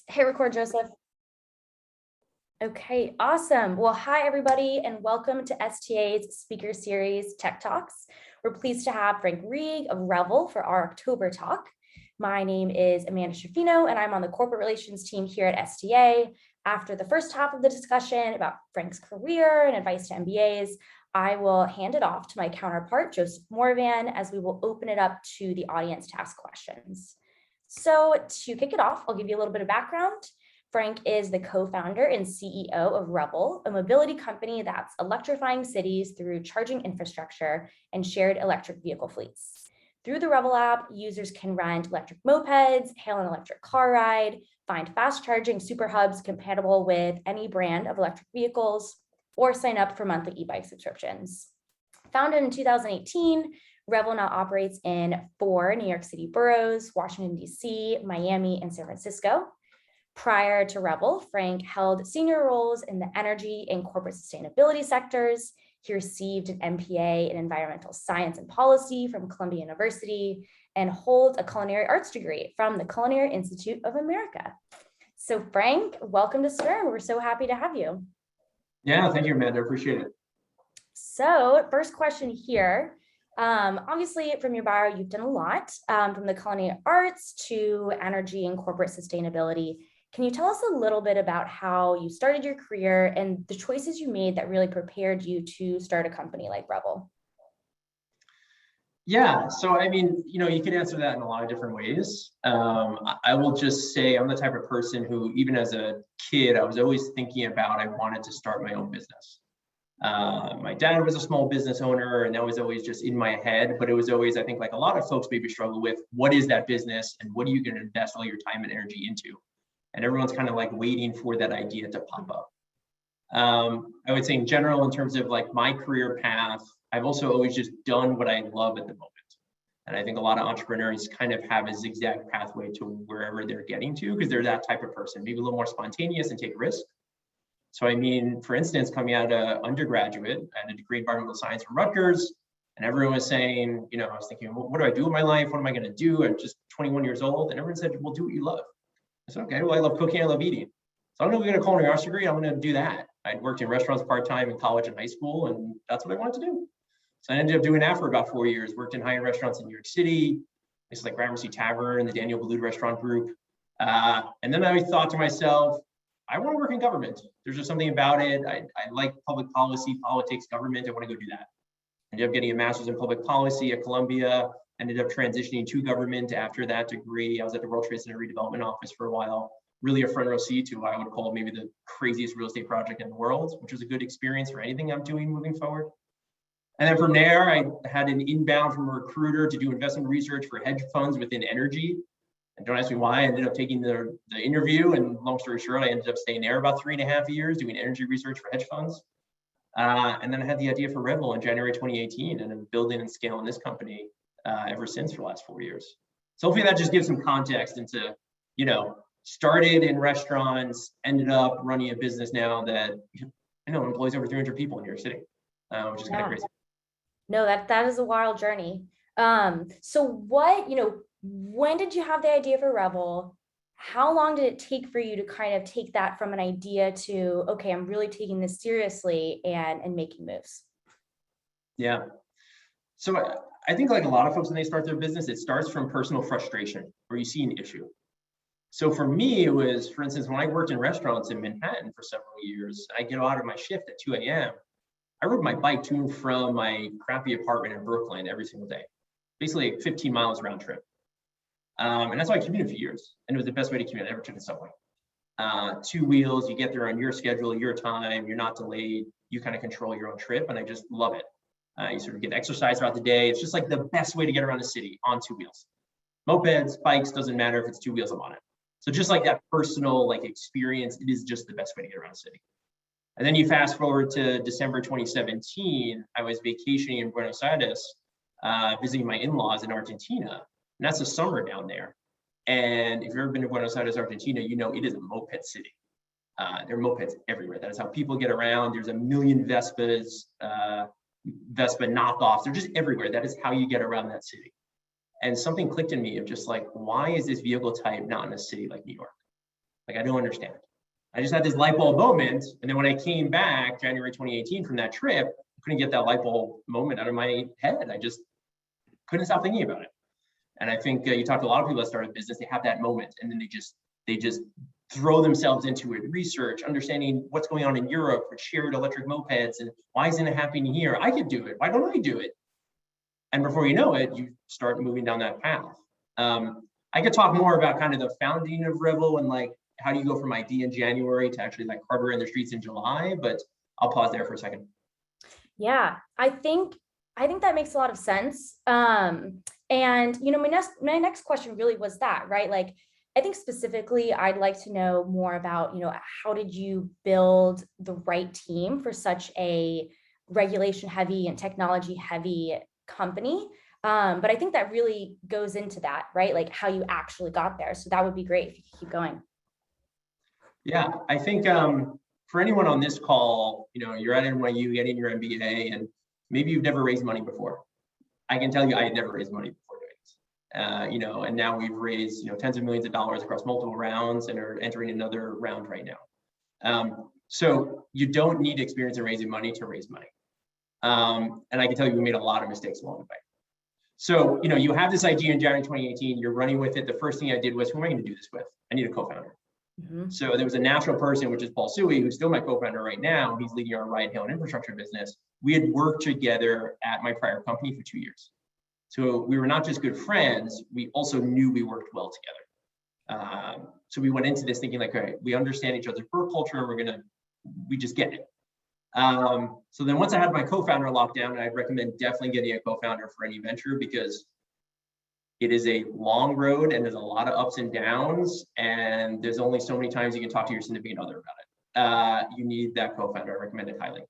Hey, record, Joseph. Okay, awesome. Well, hi, everybody, and welcome to STA's speaker series, Tech Talks. We're pleased to have Reig of Revel for our October talk. My name is Amanda Schifino, and I'm on the corporate relations team here at STA. After the first half of the discussion about Frank's career and advice to MBAs, I will hand it off to my counterpart, Joseph Morvan, as we will open it up to the audience to ask questions. So to kick it off, I'll give you a little bit of background. Frank is the co-founder and CEO of Revel, a mobility company that's electrifying cities through charging infrastructure and shared electric vehicle fleets. Through the Revel app, users can rent electric mopeds, hail an electric car ride, find fast charging super hubs compatible with any brand of electric vehicles, or sign up for monthly e-bike subscriptions. Founded in 2018, Revel now operates in 4 New York City boroughs, Washington, D.C., Miami, and San Francisco. Prior to Revel, Frank held senior roles in the energy and corporate sustainability sectors. He received an MPA in environmental science and policy from Columbia University and holds a culinary arts degree from the Culinary Institute of America. So Frank, welcome to Stern. We're so happy to have you. Yeah, thank you, Amanda. I appreciate it. So first question here. Obviously, from your bio, you've done a lot, from the culinary arts to energy and corporate sustainability. Can you tell us a little bit about how you started your career and the choices you made that really prepared you to start a company like Revel? Yeah, so I mean, you can answer that in a lot of different ways. I will just say I'm the type of person who, even as a kid, I was always thinking about I wanted to start my own business. My dad was a small business owner, and that was always just in my head. But it was always, I think, like a lot of folks maybe struggle with, what is that business and what are you going to invest all your time and energy into? And everyone's kind of like waiting for that idea to pop up. I would say in general, in terms of like my career path, I've also always just done what I love at the moment. And I think a lot of entrepreneurs kind of have a zigzag pathway to wherever they're getting to because they're that type of person, maybe a little more spontaneous and take risks. So I mean, for instance, coming out of undergraduate, I had a degree in environmental science from Rutgers, and everyone was saying, I was thinking, what do I do with my life? What am I going to do? I'm just 21 years old. And everyone said, well, do what you love. I said, okay, well, I love cooking, I love eating. So I'm going to get a culinary arts degree. I'm going to do that. I'd worked in restaurants part-time in college and high school, and that's what I wanted to do. So I ended up doing that for about 4 years, worked in high-end restaurants in New York City, places like Gramercy Tavern and the Daniel Boulud restaurant group. And then I thought to myself, I want to work in government. There's just something about it. I like public policy, politics, government. I want to go do that. Ended up getting a master's in public policy at Columbia, ended up transitioning to government after that degree. I was at the World Trade Center Redevelopment Office for a while, really a front row seat to what I would call maybe the craziest real estate project in the world, which was a good experience for anything I'm doing moving forward. And then from there, I had an inbound from a recruiter to do investment research for hedge funds within energy. And don't ask me why. I ended up taking the interview, and long story short, I ended up staying there about 3.5 years doing energy research for hedge funds. And then I had the idea for Revel in January 2018, and I'm building and scaling this company ever since for the last 4 years. So hopefully that just gives some context into, started in restaurants, ended up running a business now that employs over 300 people in New York City, which is kind of crazy. No, that is a wild journey. So when did you have the idea for Revel? How long did it take for you to kind of take that from an idea to, okay, I'm really taking this seriously and making moves? Yeah. So I think like a lot of folks when they start their business, it starts from personal frustration or you see an issue. So for me, it was, for instance, when I worked in restaurants in Manhattan for several years, I get out of my shift at 2 a.m. I rode my bike to and from my crappy apartment in Brooklyn every single day, basically 15 miles round trip. And that's how I commuted for years. And it was the best way to commute. I never took the subway. 2 wheels, you get there on your schedule, your time, you're not delayed, you kind of control your own trip. And I just love it. You sort of get exercise throughout the day. It's just like the best way to get around the city on 2 wheels. Mopeds, bikes, doesn't matter if it's 2 wheels, I'm on it. So just like that personal experience, it is just the best way to get around the city. And then you fast forward to December 2017, I was vacationing in Buenos Aires, visiting my in-laws in Argentina. And that's the summer down there. And if you've ever been to Buenos Aires, Argentina, it is a moped city. There are mopeds everywhere. That is how people get around. There's a million Vespas, Vespa knockoffs. They're just everywhere. That is how you get around that city. And something clicked in me of just like, why is this vehicle type not in a city like New York? Like, I don't understand. I just had this light bulb moment. And then when I came back January 2018 from that trip, I couldn't get that light bulb moment out of my head. I just couldn't stop thinking about it. And I think you talk to a lot of people that start a business, they have that moment, and then they just throw themselves into it, research, understanding what's going on in Europe with shared electric mopeds, and why isn't it happening here? I could do it. Why don't I do it? And before you know it, you start moving down that path. I could talk more about kind of the founding of Revel and like how do you go from idea in January to actually like hardware in the streets in July, but I'll pause there for a second. Yeah, I think that makes a lot of sense. And my next question really was that, right? Like, I think specifically, I'd like to know more about, how did you build the right team for such a regulation heavy and technology heavy company? But I think that really goes into that, right? Like how you actually got there. So that would be great if you could keep going. Yeah, I think for anyone on this call, you're at NYU getting your MBA, and maybe you've never raised money before. I can tell you, I had never raised money before doing this. And now we've raised, tens of millions of dollars across multiple rounds and are entering another round right now. So you don't need experience in raising money to raise money. And I can tell you, we made a lot of mistakes along the way. So, you have this idea in January 2018, you're running with it. The first thing I did was, who am I going to do this with? I need a co-founder. Mm-hmm. So there was a natural person, which is Paul Suey, who's still my co-founder right now. He's leading our ride hail and infrastructure business. We had worked together at my prior company for 2 years. So we were not just good friends, we also knew we worked well together. So we went into this thinking like, all right, we understand each other's work culture and we just get it. So then once I had my co-founder locked down, and I'd recommend definitely getting a co-founder for any venture because it is a long road and there's a lot of ups and downs, and there's only so many times you can talk to your significant other about it. You need that co-founder. I recommend it highly.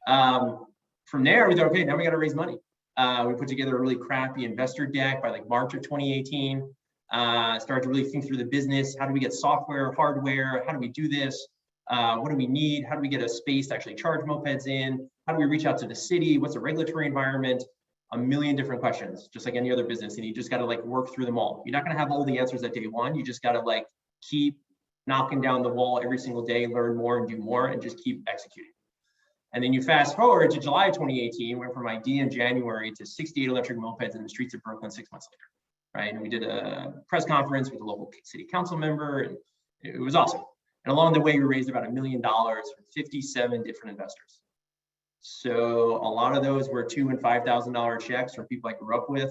From there, we thought, okay, now we got to raise money. We put together a really crappy investor deck by like March of 2018. Started to really think through the business. How do we get software, hardware? How do we do this? What do we need? How do we get a space to actually charge mopeds in? How do we reach out to the city? What's the regulatory environment? A million different questions, just like any other business. And you just got to like work through them all. You're not going to have all the answers at day one. You just got to like keep knocking down the wall every single day, learn more and do more, and just keep executing. And then you fast forward to July 2018, went from idea in January to 68 electric mopeds in the streets of Brooklyn 6 months later, right? And we did a press conference with a local city council member, and it was awesome. And along the way, we raised about $1 million from 57 different investors. So a lot of those were $2,000 and $5,000 checks from people I grew up with,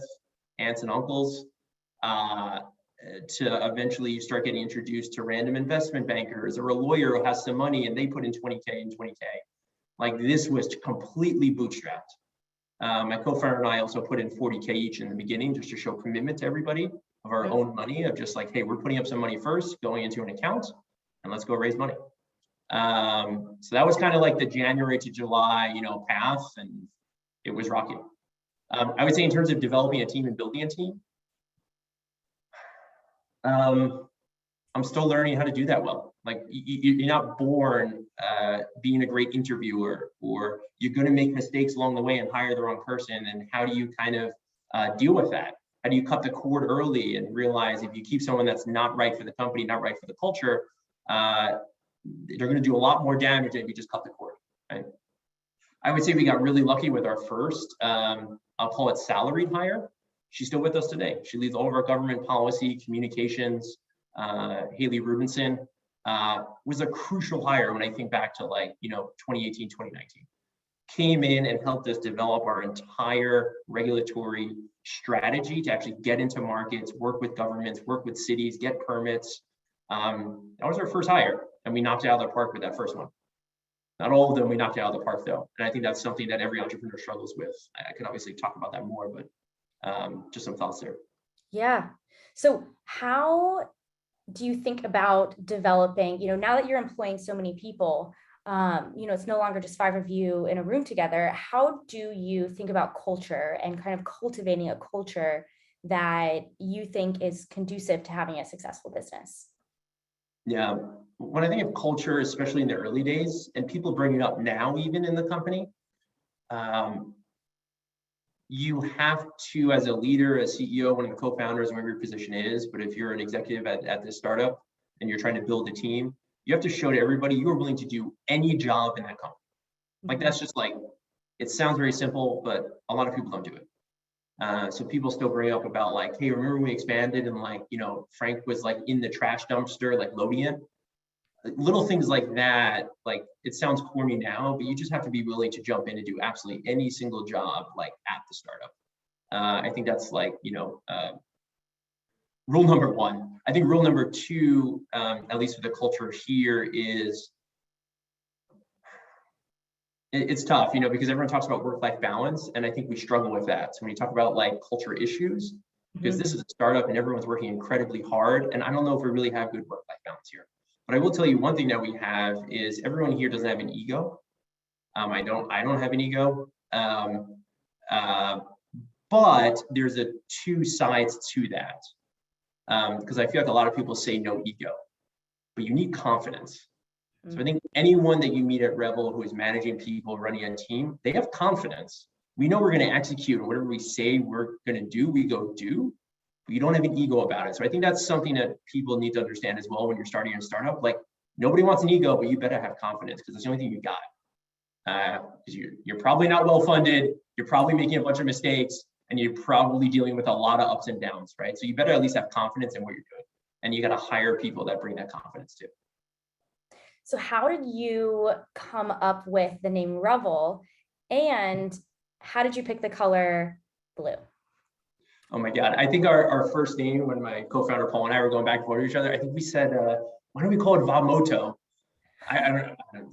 aunts and uncles, to eventually you start getting introduced to random investment bankers or a lawyer who has some money and they put in 20K and 20K. Like this was completely bootstrapped. My co-founder and I also put in 40K each in the beginning just to show commitment to everybody of our own money, of just like, hey, we're putting up some money first, going into an account, and let's go raise money. So that was kind of like the January to July, path, and it was rocky. I would say in terms of developing a team and building a team, I'm still learning how to do that well. Like you're not born being a great interviewer, or you're going to make mistakes along the way and hire the wrong person. And how do you kind of deal with that? How do you cut the cord early and realize if you keep someone that's not right for the company, not right for the culture, they're going to do a lot more damage than if you just cut the cord, right? I would say we got really lucky with our first, I'll call it salaried hire. She's still with us today. She leads all of our government policy, communications. Haley Rubinson was a crucial hire when I think back to 2018, 2019. Came in and helped us develop our entire regulatory strategy to actually get into markets, work with governments, work with cities, get permits. That was our first hire, and we knocked it out of the park with that first one. Not all of them we knocked it out of the park though, and I think that's something that every entrepreneur struggles with. I could obviously talk about that more, but just some thoughts there. Yeah. So how do you think about developing, now that you're employing so many people, it's no longer just 5 of you in a room together. How do you think about culture and kind of cultivating a culture that you think is conducive to having a successful business? Yeah, when I think of culture, especially in the early days, and people bring it up now, even in the company, you have to, as a leader, a CEO, one of the co-founders, whatever your position is, but if you're an executive at this startup, and you're trying to build a team, you have to show to everybody you are willing to do any job in that company. Like that's just like, it sounds very simple, but a lot of people don't do it. So people still bring up about like, hey, remember when we expanded and like, Frank was like in the trash dumpster, like loading it. Little things like that, like it sounds corny now, but you just have to be willing to jump in and do absolutely any single job like at the startup. I think that's like, rule number one. I think rule number two, at least with the culture here, is it's tough, because everyone talks about work-life balance, and I think we struggle with that. So when you talk about like culture issues, because this is a startup and everyone's working incredibly hard, and I don't know if we really have good work-life balance here. But I will tell you one thing that we have is everyone here doesn't have an ego. I don't have an ego. But there's two sides to that. Because I feel like a lot of people say no ego, but you need confidence. So I think anyone that you meet at Revel who is managing people, running a team, they have confidence. We know we're going to execute, and whatever we say we're going to do, we go do. But you don't have an ego about it. So I think that's something that people need to understand as well when you're starting a startup. Like nobody wants an ego, but you better have confidence because it's the only thing you got. Because you're probably not well funded, you're probably making a bunch of mistakes, and you're probably dealing with a lot of ups and downs, right? So you better at least have confidence in what you're doing, and you got to hire people that bring that confidence too. So how did you come up with the name Revel, and how did you pick the color blue? Oh my God. I think our first name, when my co-founder Paul and I were going back and forth with each other, I think we said, why don't we call it Vamoto? I don't know.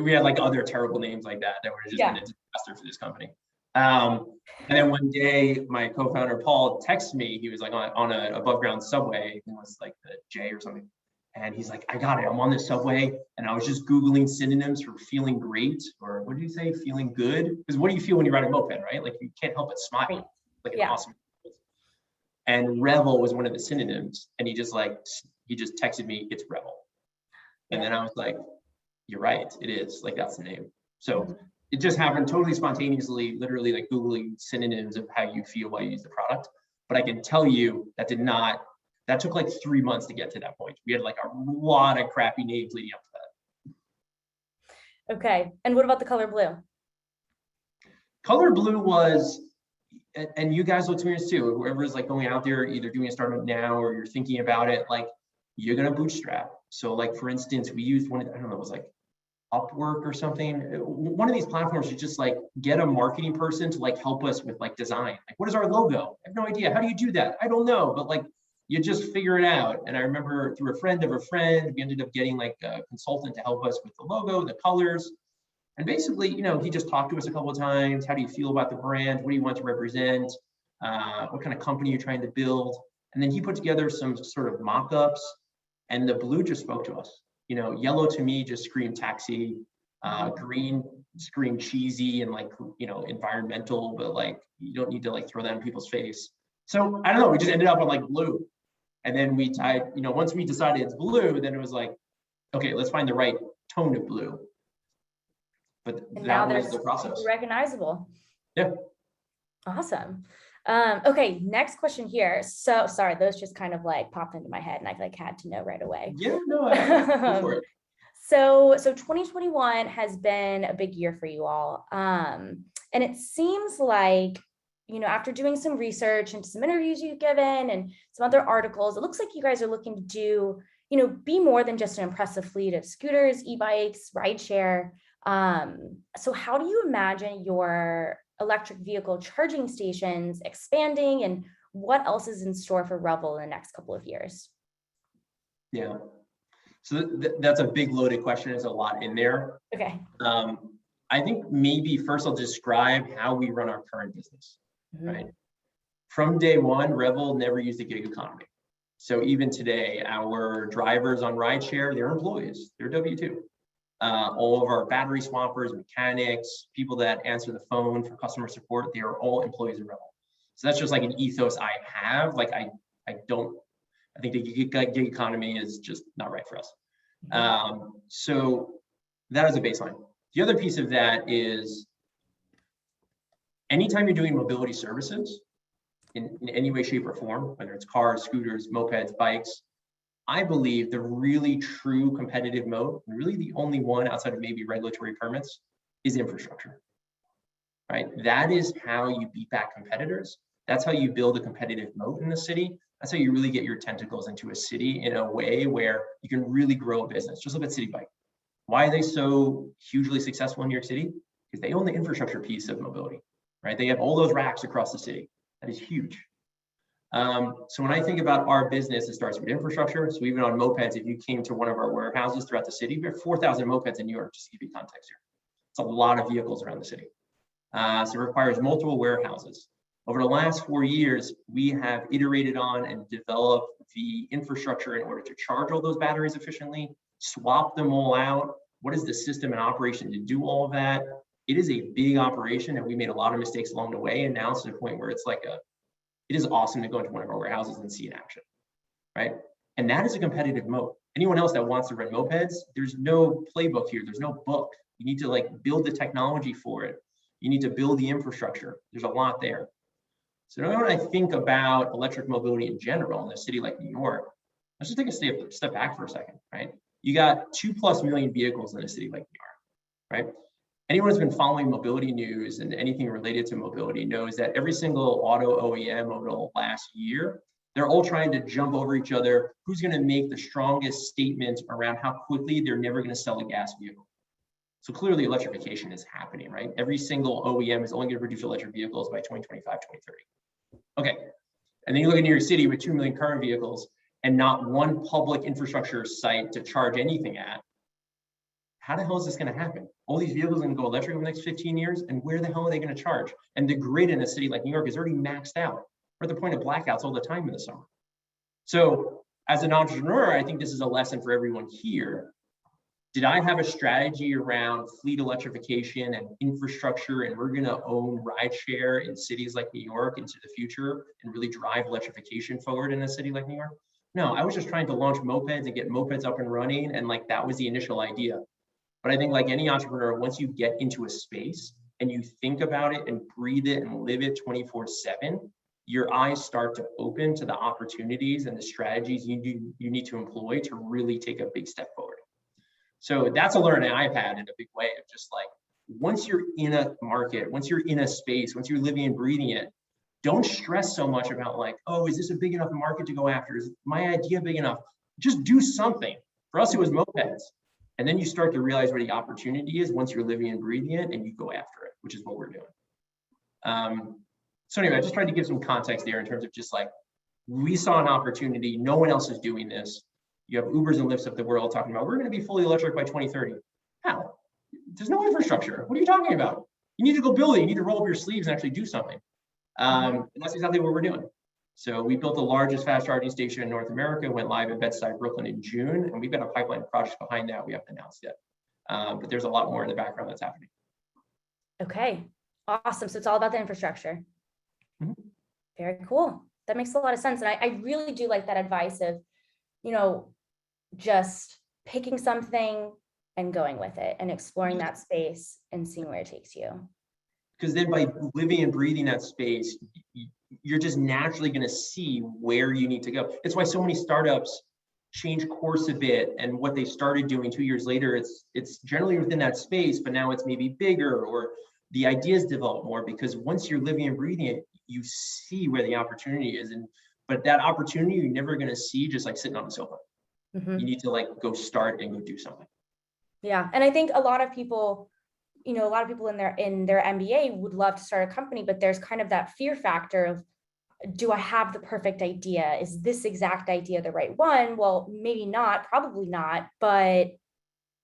We had like other terrible names like that were just a disaster for this company. And then one day my co-founder Paul texted me, he was like on an above ground subway, it was like the J or something. And he's like, I got it. I'm on the subway. And I was just Googling synonyms for feeling great, or what do you say? Feeling good? Because what do you feel when you ride a moped, right? Like you can't help but smile. Like an awesome. And Revel was one of the synonyms. And he just texted me, it's Revel. And then I was like, you're right. It is. Like that's the name. So it just happened totally spontaneously, literally like Googling synonyms of how you feel while you use the product. But I can tell you that took like 3 months to get to that point. We had like a lot of crappy names leading up to that. Okay. And what about the color blue? Color blue was, and you guys will experience too, whoever is like going out there, either doing a startup now or you're thinking about it, like you're going to bootstrap. So like, for instance, we used one, I don't know, it was like Upwork or something. One of these platforms, you just like get a marketing person to like help us with like design. Like, what is our logo? I have no idea. How do you do that? I don't know, but like, you just figure it out. And I remember through a friend of a friend, we ended up getting like a consultant to help us with the logo, the colors. And basically, he just talked to us a couple of times. How do you feel about the brand? What do you want to represent? What kind of company you're trying to build? And then he put together some sort of mock-ups, and the blue just spoke to us. Yellow to me just screamed taxi, green screamed cheesy and like, environmental, but like, you don't need to like throw that in people's face. So I don't know, we just ended up on like blue. And then we tied, once we decided it's blue, then it was like, okay, let's find the right tone of blue. But that was the process. Recognizable. Yeah. Awesome. Okay, next question here. So sorry, those just kind of like popped into my head and I like had to know right away. Yeah, no, go for it. So 2021 has been a big year for you all. And it seems like, after doing some research and some interviews you've given and some other articles, it looks like you guys are looking to do, be more than just an impressive fleet of scooters, e-bikes, rideshare. So how do you imagine your electric vehicle charging stations expanding, and what else is in store for Revel in the next couple of years? Yeah, so that's a big loaded question. There's a lot in there. Okay. I think maybe first I'll describe how we run our current business, right? From day one, Revel never used a gig economy. So even today, our drivers on rideshare, they're employees, they're W-2. All of our battery swappers, mechanics, people that answer the phone for customer support, they are all employees of Revel. So that's just like an ethos I have. Like I think the gig economy is just not right for us. So that is a baseline. The other piece of that is anytime you're doing mobility services in any way, shape, or form, whether it's cars, scooters, mopeds, bikes, I believe the really true competitive moat, and really the only one outside of maybe regulatory permits, is infrastructure, right? That is how you beat back competitors. That's how you build a competitive moat in the city. That's how you really get your tentacles into a city in a way where you can really grow a business. Just look at City Bike. Why are they so hugely successful in New York City? Because they own the infrastructure piece of mobility, right? They have all those racks across the city. That is huge. So when I think about our business, it starts with infrastructure. So even on mopeds, if you came to one of our warehouses throughout the city, we have 4,000 mopeds in New York, just to give you context here. It's a lot of vehicles around the city. So it requires multiple warehouses. Over the last 4 years, we have iterated on and developed the infrastructure in order to charge all those batteries efficiently, swap them all out. What is the system and operation to do all of that? It is a big operation, and we made a lot of mistakes along the way. And now it's to the point where it's like it is awesome to go into one of our warehouses and see in action, right? And that is a competitive moat. Anyone else that wants to rent mopeds, there's no playbook here. There's no book. You need to like build the technology for it. You need to build the infrastructure. There's a lot there. So now when I think about electric mobility in general in a city like New York, let's just take a step back for a second, right? You got 2+ million vehicles in a city like New York, right? Anyone who's been following mobility news and anything related to mobility knows that every single auto OEM over the last year, they're all trying to jump over each other. Who's going to make the strongest statement around how quickly they're never going to sell a gas vehicle? So clearly electrification is happening, right? Every single OEM is only going to produce electric vehicles by 2025, 2030. Okay. And then you look at New York City with 2 million current vehicles and not one public infrastructure site to charge anything at. How the hell is this going to happen? All these vehicles are going to go electric in the next 15 years, and where the hell are they going to charge? And the grid in a city like New York is already maxed out. We're at the point of blackouts all the time in the summer. So as an entrepreneur, I think this is a lesson for everyone here. Did I have a strategy around fleet electrification and infrastructure, and we're going to own rideshare in cities like New York into the future and really drive electrification forward in a city like New York? No, I was just trying to launch mopeds and get mopeds up and running, and like that was the initial idea. But I think like any entrepreneur, once you get into a space and you think about it and breathe it and live it 24/7, your eyes start to open to the opportunities and the strategies you need to employ to really take a big step forward. So that's a learning I've had in a big way of just like, once you're in a market, once you're in a space, once you're living and breathing it, don't stress so much about like, oh, is this a big enough market to go after? Is my idea big enough? Just do something. For us, it was mopeds. And then you start to realize where the opportunity is once you're living and breathing it, and you go after it, which is what we're doing. So anyway, I just tried to give some context there in terms of just like, we saw an opportunity. No one else is doing this. You have Ubers and Lyfts of the world talking about, we're going to be fully electric by 2030. How? There's no infrastructure. What are you talking about? You need to go build it. You need to roll up your sleeves and actually do something. And that's exactly what we're doing. So we built the largest fast charging station in North America, went live in Bed-Stuy, Brooklyn in June, and we've got a pipeline of projects behind that we haven't announced yet. But there's a lot more in the background that's happening. Okay, awesome. So it's all about the infrastructure. Mm-hmm. Very cool. That makes a lot of sense. And I really do like that advice of, you know, just picking something and going with it and exploring that space and seeing where it takes you. Because then by living and breathing that space, you're just naturally going to see where you need to go. It's why so many startups change course a bit, and what they started doing 2 years later, it's generally within that space, but now it's maybe bigger, or the ideas develop more, because once you're living and breathing it, you see where the opportunity is. But that opportunity you're never going to see just like sitting on the sofa. You need to like go start and go do something. Yeah, and I think a lot of people, you know, a lot of people in their MBA would love to start a company, but there's kind of that fear factor of, do I have the perfect idea? Is this exact idea the right one? Well, maybe not, probably not, but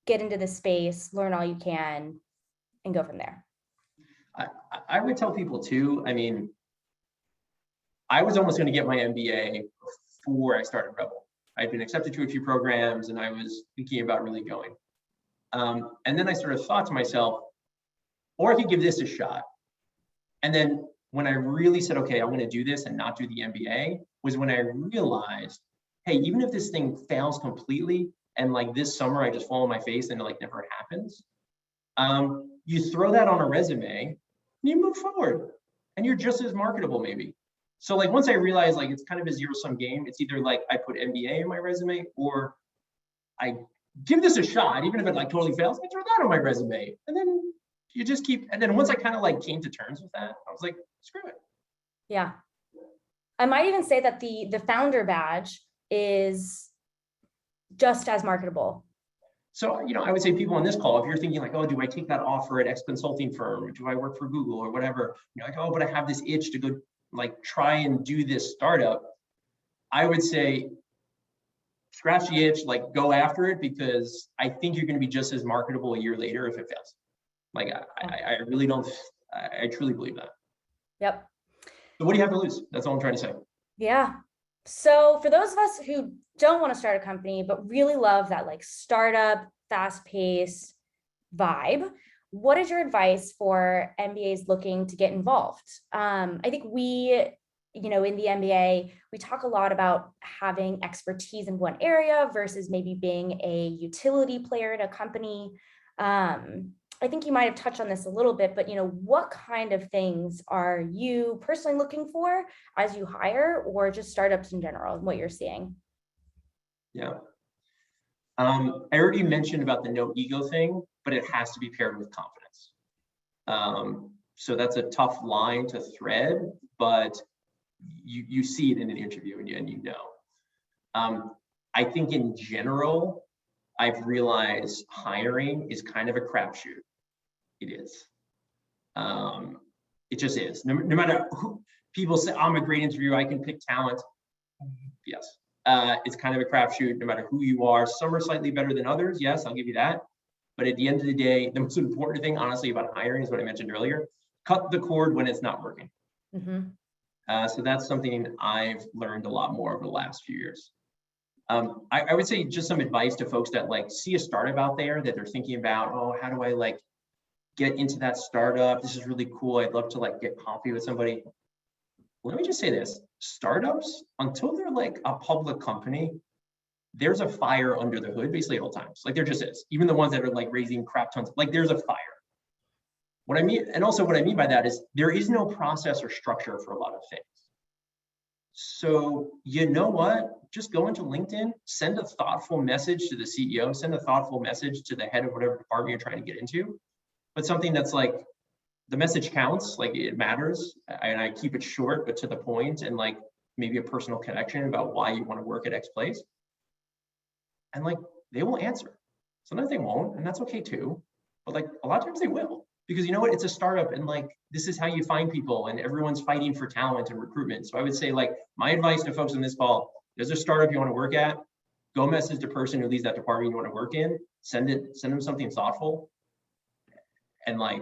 get into the space, learn all you can, and go from there. I would tell people too, I mean, I was almost going to get my MBA before I started Revel. I'd been accepted to a few programs and I was thinking about really going. And then I sort of thought to myself, or I could give this a shot. And then when I really said, okay, I'm going to do this and not do the MBA, was when I realized, hey, even if this thing fails completely, and like this summer I just fall on my face and it like never happens, you throw that on a resume and you move forward and you're just as marketable maybe. So like once I realized like it's kind of a zero-sum game, it's either like I put MBA in my resume or I give this a shot, even if it like totally fails, I throw that on my resume. And then you just keep, and then once I kind of like came to terms with that, I was like, screw it. Yeah. I might even say that the founder badge is just as marketable. So, I would say people on this call, if you're thinking like, oh, do I take that offer at X consulting firm? Or do I work for Google or whatever? Like, oh, but I have this itch to go like try and do this startup. I would say scratch the itch, like go after it, because I think you're going to be just as marketable a year later if it fails. Like, I really don't, I truly believe that. Yep. So what do you have to lose? That's all I'm trying to say. Yeah. So for those of us who don't want to start a company, but really love that like startup, fast paced vibe, what is your advice for MBAs looking to get involved? I think we, in the MBA, we talk a lot about having expertise in one area versus maybe being a utility player in a company. I think you might have touched on this a little bit, but what kind of things are you personally looking for as you hire, or just startups in general, and what you're seeing? Yeah. I already mentioned about the no ego thing, but it has to be paired with confidence. So that's a tough line to thread, but you see it in an interview and you know. I think in general, I've realized hiring is kind of a crapshoot. It is. It just is. No matter who people say, I'm a great interviewer, I can pick talent. Yes. It's kind of a crapshoot no matter who you are. Some are slightly better than others. Yes, I'll give you that. But at the end of the day, the most important thing, honestly, about hiring is what I mentioned earlier. Cut the cord when it's not working. Mm-hmm. So that's something I've learned a lot more over the last few years. I would say just some advice to folks that like see a startup out there that they're thinking about, oh, how do I like get into that startup? This is really cool. I'd love to like get coffee with somebody. Let me just say this, startups, until they're like a public company, there's a fire under the hood basically at all times. Like there just is, even the ones that are like raising crap tons, like there's a fire. What I mean, and also what I mean by that is there is no process or structure for a lot of things. So you know what? Just go into LinkedIn, send a thoughtful message to the CEO, send a thoughtful message to the head of whatever department you're trying to get into, but something that's like, the message counts, like it matters, and I keep it short but to the point, and like maybe a personal connection about why you want to work at X place. And like they will answer. Sometimes they won't, and that's okay too. But like a lot of times they will, because you know what? It's a startup, and like this is how you find people, and everyone's fighting for talent and recruitment. So I would say like my advice to folks on this call: there's a startup you want to work at, go message the person who leads that department you want to work in, send them something thoughtful, and like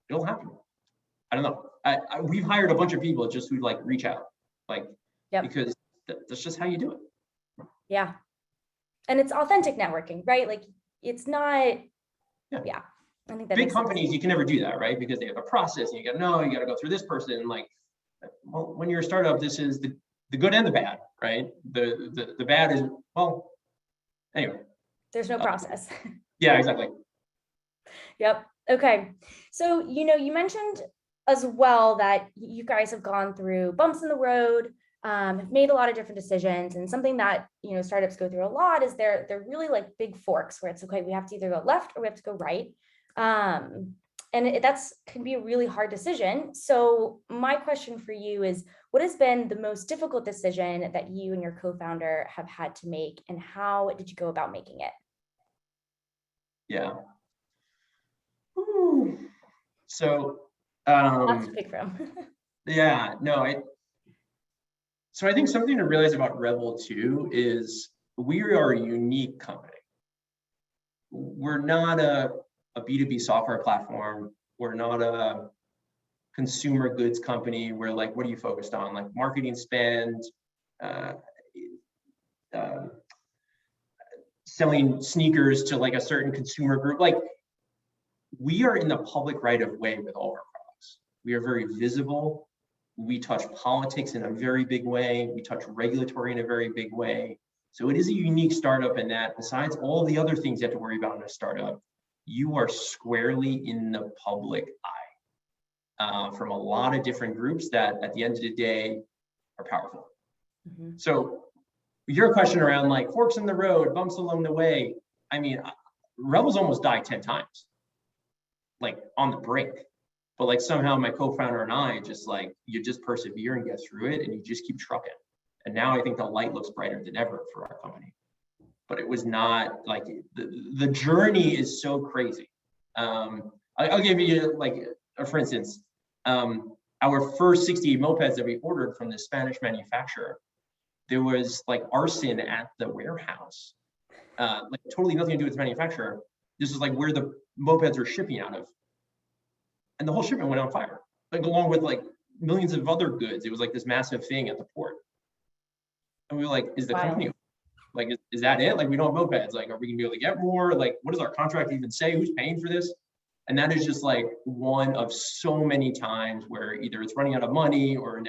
it'll happen. I don't know. We've hired a bunch of people just who like reach out, like, yep, because that's just how you do it. Yeah. And it's authentic networking, right? Like it's not, yeah. I think that big companies, sense. You can never do that, right? Because they have a process and you got to go through this person. And like, well, when you're a startup, this is the good and the bad, right? The bad is, well, anyway. There's no process. Yeah, exactly. Yep. Okay. So, you mentioned as well that you guys have gone through bumps in the road, have made a lot of different decisions. And something that, startups go through a lot is they're really like big forks where it's okay, we have to either go left or we have to go right. And that's can be a really hard decision. So my question for you is, what has been the most difficult decision that you and your co-founder have had to make, and how did you go about making it? Yeah. Ooh. So lots to pick from. Yeah, no, so I think something to realize about Revel too is we are a unique company. We're not a B2B software platform. We're not a consumer goods company where like, what are you focused on? Like marketing spend, selling sneakers to like a certain consumer group. Like we are in the public right of way with all our products. We are very visible. We touch politics in a very big way. We touch regulatory in a very big way. So it is a unique startup in that besides all the other things you have to worry about in a startup, you are squarely in the public eye. from a lot of different groups that at the end of the day are powerful. Mhm. So your question around like forks in the road, bumps along the way, I mean, Revel's almost died 10 times, like on the brink. But like somehow my co-founder and I just like, you just persevere and get through it and you just keep trucking. And now I think the light looks brighter than ever for our company. But it was not like, the journey is so crazy. I'll give you like, for instance, our first 68 mopeds that we ordered from the Spanish manufacturer, there was like arson at the warehouse, like totally nothing to do with the manufacturer. This is like where the mopeds were shipping out of. And the whole shipment went on fire, like along with like millions of other goods. It was like this massive thing at the port. And we were like, is the company, like, is that it? Like, we don't have mopeds. Like, are we gonna be able to get more? Like, what does our contract even say? Who's paying for this? And that is just like one of so many times where either it's running out of money or an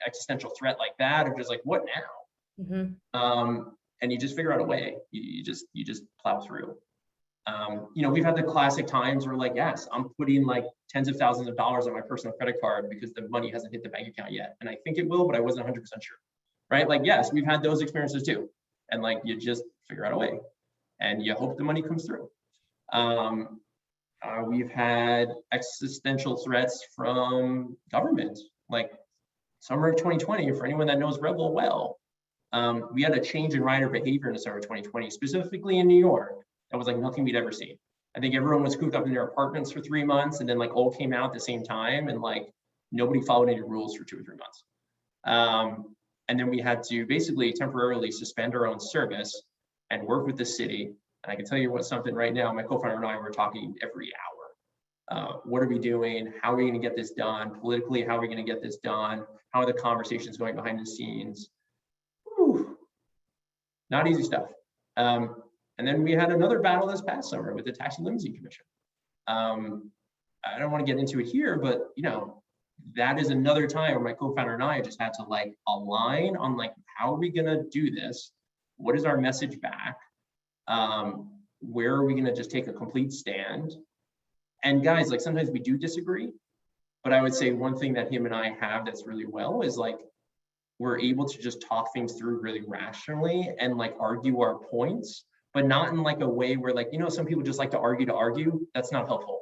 existential threat like that, or just like, what now? Mhm. And you just figure out a way. You just plow through. We've had the classic times where like, yes, I'm putting like tens of thousands of dollars on my personal credit card because the money hasn't hit the bank account yet. And I think it will, but I wasn't 100% sure, right? Like, yes, we've had those experiences too. And like, you just figure out a way and you hope the money comes through. We've had existential threats from government, like summer of 2020, for anyone that knows Revel well. We had a change in rider behavior in the summer of 2020, specifically in New York. That was like nothing we'd ever seen. I think everyone was cooped up in their apartments for 3 months and then like all came out at the same time and like nobody followed any rules for 2 or 3 months. And then we had to basically temporarily suspend our own service and work with the city. And I can tell you what something right now, my co-founder and I were talking every hour. What are we doing? How are we going to get this done? Politically, how are we going to get this done? How are the conversations going behind the scenes? Whew. Not easy stuff. And then we had another battle this past summer with the Taxi Limousine Commission. I don't want to get into it here, but that is another time where my co-founder and I just had to like align on like, how are we going to do this? What is our message back? Where are we going to just take a complete stand? And guys, like sometimes we do disagree, but I would say one thing that him and I have that's really well is like, we're able to just talk things through really rationally and like argue our points, but not in like a way where like, some people just like to argue. That's not helpful.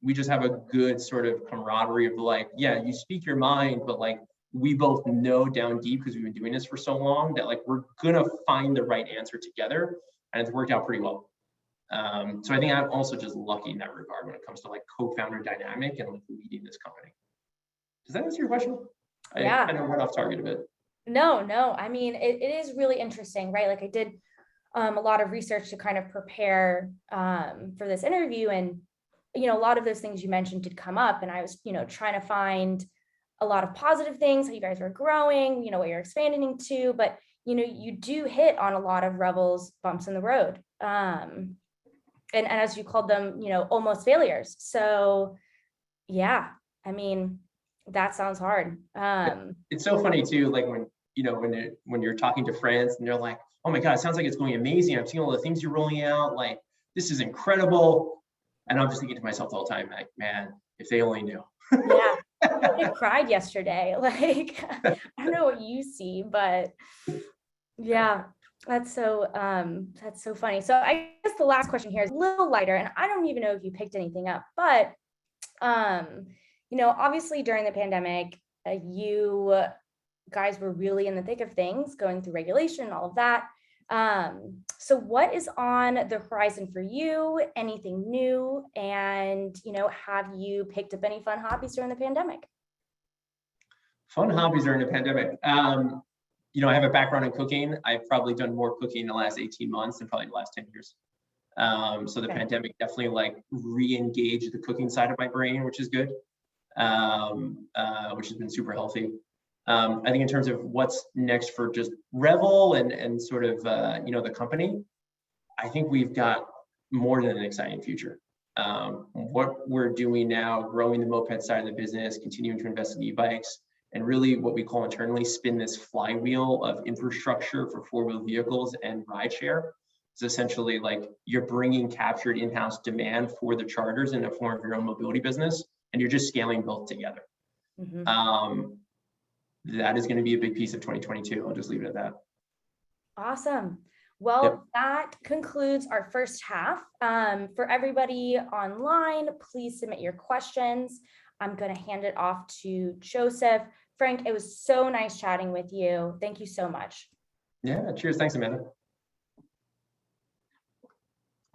We just have a good sort of camaraderie of like, yeah, you speak your mind, but like we both know down deep because we've been doing this for so long that like we're gonna find the right answer together, and it's worked out pretty well. So I think I'm also just lucky in that regard when it comes to like co-founder dynamic and like leading this company. Does that answer your question? Yeah. I kind of went off target a bit. No. I mean, it is really interesting, right? Like I did a lot of research to kind of prepare for this interview, and a lot of those things you mentioned did come up, and I was trying to find a lot of positive things, how you guys are growing, what you're expanding to, but you do hit on a lot of Revel's bumps in the road, and as you called them, almost failures. So yeah, I mean, that sounds hard. It's so funny too, like when you're talking to friends and they're like, oh my God, it sounds like it's going amazing. I'm seeing all the things you're rolling out. Like, this is incredible. And I'm just thinking to myself the whole time, like, man, if they only knew. Yeah. I cried yesterday. Like, I don't know what you see, but yeah, that's so funny. So I guess the last question here is a little lighter, and I don't even know if you picked anything up, but obviously during the pandemic, you guys were really in the thick of things, going through regulation and all of that. So what is on the horizon for you? Anything new? And, have you picked up any fun hobbies during the pandemic? Fun hobbies during the pandemic. I have a background in cooking. I've probably done more cooking in the last 18 months than probably the last 10 years. So the pandemic definitely like re-engaged the cooking side of my brain, which is good, which has been super healthy. I think in terms of what's next for just Revel and sort of, the company, I think we've got more than an exciting future. What we're doing now, growing the moped side of the business, continuing to invest in e-bikes, and really what we call internally spin this flywheel of infrastructure for four-wheel vehicles and rideshare. It's essentially like you're bringing captured in-house demand for the charters in the form of your own mobility business, and you're just scaling both together. That is going to be a big piece of 2022. I'll just leave it at that. Awesome. Well, that concludes our first half. For everybody online, please submit your questions. I'm going to hand it off to Joseph. Frank, it was so nice chatting with you. Thank you so much. Yeah, cheers. Thanks, Amanda.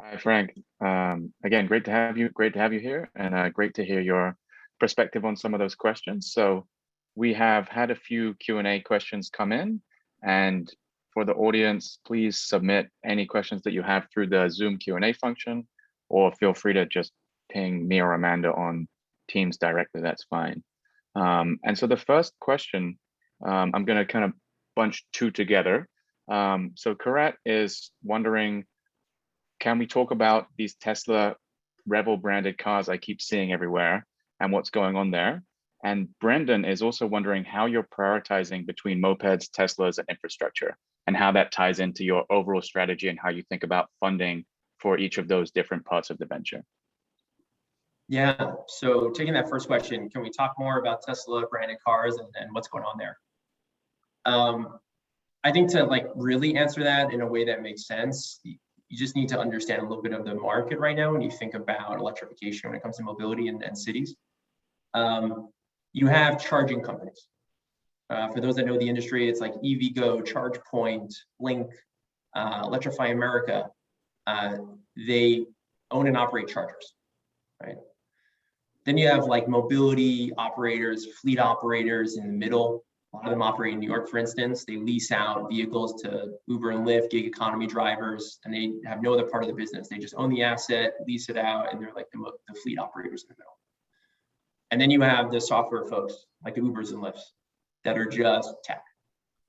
Hi, Frank. Again, great to have you. Great to have you here, and great to hear your perspective on some of those questions. So we have had a few Q&A questions come in, and for the audience, please submit any questions that you have through the Zoom Q&A function, or feel free to just ping me or Amanda on Teams directly. That's fine. And so the first question, I'm going to kind of bunch two together. So Karat is wondering, can we talk about these Tesla Revel branded cars I keep seeing everywhere and what's going on there? And Brendan is also wondering how you're prioritizing between mopeds, Teslas, and infrastructure, and how that ties into your overall strategy and how you think about funding for each of those different parts of the venture. Yeah, so taking that first question, can we talk more about Tesla branded cars and what's going on there? I think to like really answer that in a way that makes sense, you just need to understand a little bit of the market right now when you think about electrification when it comes to mobility and cities. You have charging companies. For those that know the industry, it's like EVgo, ChargePoint, Blink, Electrify America. They own and operate chargers, right? Then you have like mobility operators, fleet operators in the middle. A lot of them operate in New York, for instance. They lease out vehicles to Uber and Lyft, gig economy drivers, and they have no other part of the business. They just own the asset, lease it out, and they're like the fleet operators in the middle. And then you have the software folks, like the Ubers and Lyfts, that are just tech,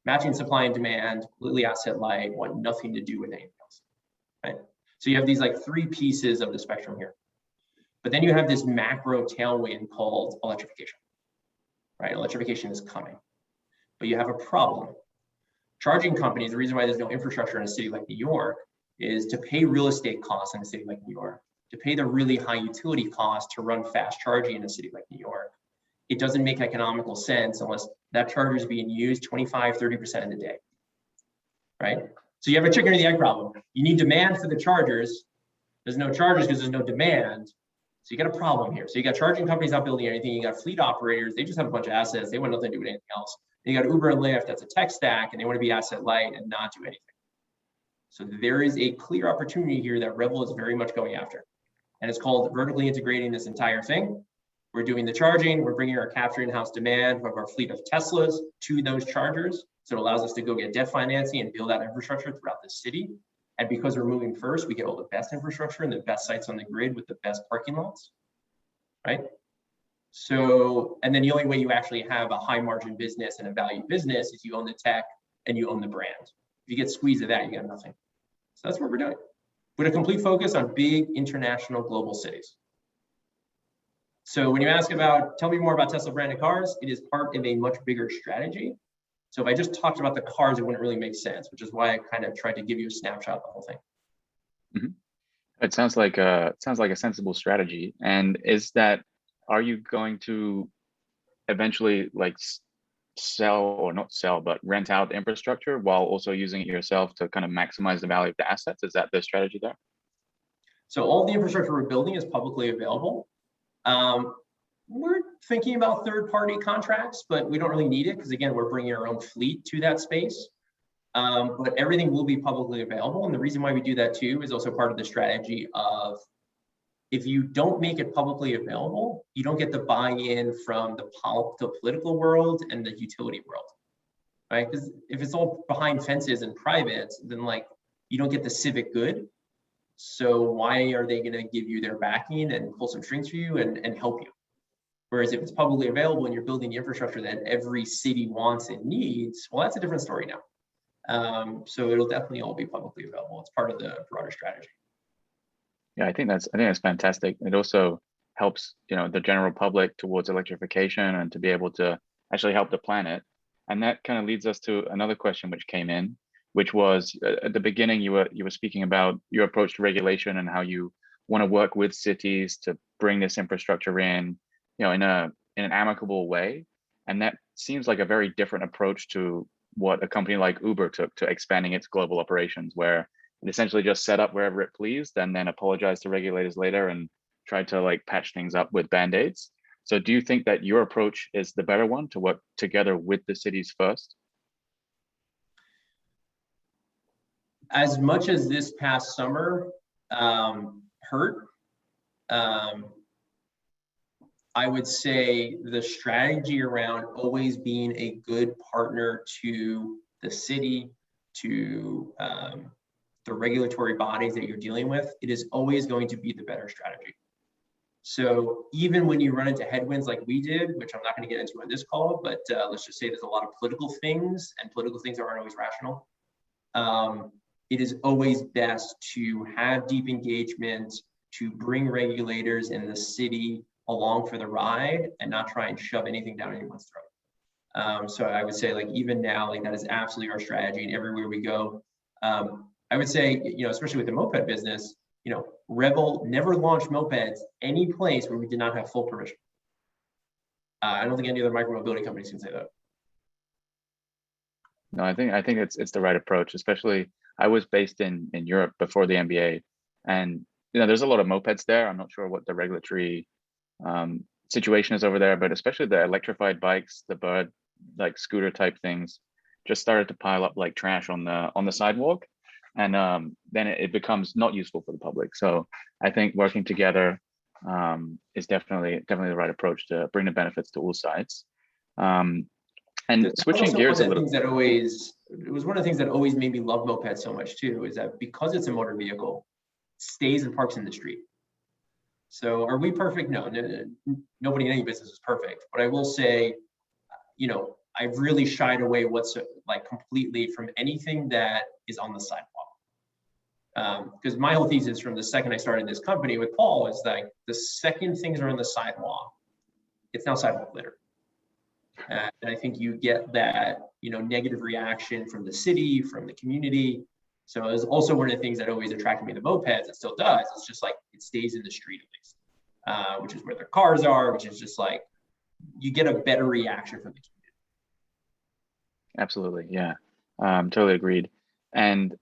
matching supply and demand, completely asset light, want nothing to do with anything else, right? So you have these like three pieces of the spectrum here. But then you have this macro tailwind called electrification, right? Electrification is coming, but you have a problem. Charging companies, the reason why there's no infrastructure in a city like New York is to pay real estate costs in a city like New York, to pay the really high utility costs to run fast charging in a city like New York. It doesn't make economical sense unless that charger is being used 25, 30% of the day, right? So you have a chicken or the egg problem. You need demand for the chargers. There's no chargers because there's no demand. So you got a problem here. So you got charging companies not building anything. You got fleet operators. They just have a bunch of assets. They want nothing to do with anything else. And you got Uber and Lyft. That's a tech stack, and they want to be asset light and not do anything. So there is a clear opportunity here that Revel is very much going after. And it's called vertically integrating this entire thing. We're doing the charging. We're bringing our capture in-house demand of our fleet of Teslas to those chargers. So it allows us to go get debt financing and build out infrastructure throughout the city. And because we're moving first, we get all the best infrastructure and the best sites on the grid with the best parking lots, right? So, and then the only way you actually have a high margin business and a value business is you own the tech and you own the brand. If you get squeezed of that, you got nothing. So that's what we're doing. With a complete focus on big international global cities. So when you ask about, tell me more about Tesla branded cars, it is part of a much bigger strategy. So if I just talked about the cars, it wouldn't really make sense, which is why I kind of tried to give you a snapshot of the whole thing. Mm-hmm. It sounds like a sensible strategy. And are you going to eventually like sell or not sell, but rent out the infrastructure while also using it yourself to kind of maximize the value of the assets? Is that the strategy there? So all the infrastructure we're building is publicly available. We're thinking about third-party contracts, but we don't really need it because again, we're bringing our own fleet to that space. But everything will be publicly available. And the reason why we do that too is also part of the strategy of if you don't make it publicly available, you don't get the buy-in from the political world and the utility world, right? Because if it's all behind fences and private, then like you don't get the civic good. So why are they going to give you their backing and pull some strings for you and help you? Whereas if it's publicly available and you're building the infrastructure that every city wants and needs, well, that's a different story now. So it'll definitely all be publicly available. It's part of the broader strategy. Yeah, I think that's fantastic. It also helps, the general public towards electrification and to be able to actually help the planet. And that kind of leads us to another question which came in, which was at the beginning you were speaking about your approach to regulation and how you want to work with cities to bring this infrastructure in in an amicable way. And that seems like a very different approach to what a company like Uber took to expanding its global operations, where it essentially just set up wherever it pleased and then apologized to regulators later and tried to like patch things up with band-aids. So do you think that your approach is the better one, to work together with the cities first? As much as this past summer hurt, I would say the strategy around always being a good partner to the city, to the regulatory bodies that you're dealing with, it is always going to be the better strategy. So even when you run into headwinds like we did, which I'm not going to get into on this call, but let's just say there's a lot of political things, and political things aren't always rational. It is always best to have deep engagement, to bring regulators in the city along for the ride and not try and shove anything down anyone's throat. So I would say, like, even now, like, that is absolutely our strategy, and everywhere we go. I would say, especially with the moped business, Revel never launched mopeds any place where we did not have full permission. I don't think any other micromobility companies can say that. No, I think it's the right approach. Especially, I was based in Europe before the MBA, and there's a lot of mopeds there. I'm not sure what the regulatory situation is over there, but especially the electrified bikes, the bird like scooter type things, just started to pile up like trash on the sidewalk, and then it becomes not useful for the public. So I think working together is definitely the right approach to bring the benefits to all sides. And switching gears a little. It was one of the things that always made me love mopeds so much too, is that because it's a motor vehicle, it stays and parks in the street. So are we perfect? No, nobody in any business is perfect. But I will say, I've really shied away completely from anything that is on the sidewalk. Because my whole thesis from the second I started this company with Paul is like, the second things are on the sidewalk, it's now sidewalk litter. And I think you get that, negative reaction from the city, from the community. So it was also one of the things that always attracted me to mopeds. It still does. It's just like, it stays in the street at least, which is where their cars are, which is just like, you get a better reaction from the community. Absolutely, yeah, totally agreed. And